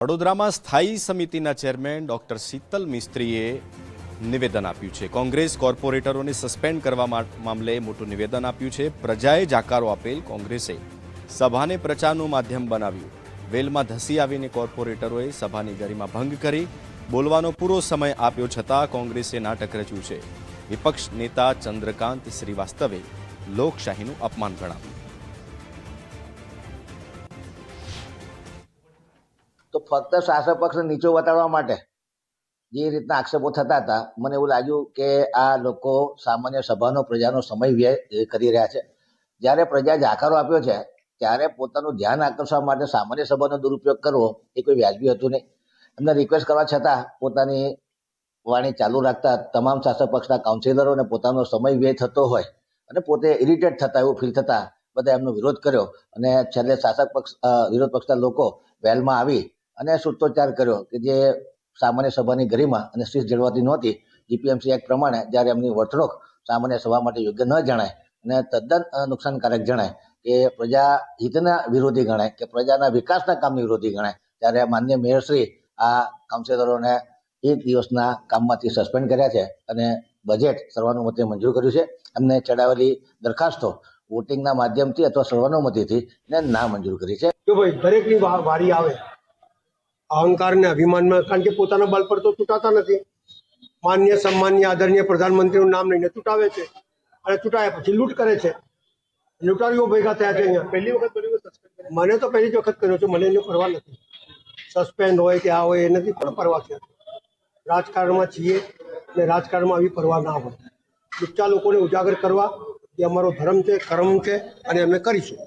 વડોદરામાં સ્થાયી સમિતિના ચેરમેન ડોક્ટર શીતલ મિસ્ત્રીએ નિવેદન આપ્યું છે। કોંગ્રેસ કોર્પોરેટરોને સસ્પેન્ડ કરવા મામલે મોટું નિવેદન આપ્યું છે। પ્રજાએ જાકારો આપેલ કોંગ્રેસે સભાને પ્રચારનું માધ્યમ બનાવ્યું। વેલમાં ધસી આવીને કોર્પોરેટરોએ સભાની ગરિમા ભંગ કરી બોલવાનો પૂરો સમય આપ્યો છતાં કોંગ્રેસે નાટક રચ્યું છે। વિપક્ષ નેતા ચંદ્રકાંત શ્રીવાસ્તવે લોકશાહીનું અપમાન ગણાવ્યું। तो फक्त शासक पक्ष नीचो बताड़वा माटे जे रीतना आक्षेपो थता हता मने एवुं लाग्युं के आ लोको सामान्य सभानो प्रजानो समय व्यय करी रह्या छे। ज्यारे प्रजाए जाकारो आप्यो छे त्यारे पोतानुं ध्यान आकर्षवा माटे सामान्य सभानो दुरुपयोग करवो ए कोई व्याजबी हतुं नहीं। एमने रिक्वेस्ट करवा छतां पोतानी वाणी चालू राखता तमाम शासक पक्षना काउंसिलरोने पोतानो समय व्यय थतो होय अने पोते इरिटेट थता एवुं फील थता बधाए एमनो विरोध कर्यो अने छेल्ले शासक पक्ष विरोध पक्षना लोको वेलमां आवी અને સૂત્રોચ્ચાર કર્યો કે જે સામાન્ય સભાની ગરિમા અને શિસ્ત જળવાતી નહોતી। જીપીએમસી એક્ટ પ્રમાણે જ્યારે એમની વર્તણૂક સામાન્ય સભા માટે યોગ્ય ન જણાય અને તદ્દન નુકસાનકારક જણાય કે પ્રજા હિતના વિરોધી ગણાય કે પ્રજાના વિકાસના કામની વિરોધી ગણાય ત્યારે માન્ય મેયરશ્રી આ કાઉન્સિલરોને એક દિવસના કામમાંથી સસ્પેન્ડ કર્યા છે અને બજેટ સર્વાનુમતે મંજૂર કર્યું છે। એમને ચડાવેલી દરખાસ્તો વોટિંગના માધ્યમથી અથવા સર્વાનુમતિથી ના મંજૂર કરી છે। જો ભાઈ દરેકની વારી આવે अहंकार ने अभिमान में कारण के पोताना बल पर तो तूटाता नहीं। मान्य सम्मान्य आदरणीय प्रधानमंत्री नाम लईने तूटावे छे अने तूटाया पछी लूट करे छे। लूटारीओ भेगा थया छे। अहींया पहली वखत मने तो पहली वखत कर्यो छे, मने एनी परवा नथी। सस्पेन्ड होय के आ होय ए नथी पण परवा छे। राजकारणमां छीए अने राजकारणमां आवी परवा ना होय। लुच्चा लोकोने उजागर करवा ए अमारो धर्म छे, कर्म छे अने अमे करीशुं।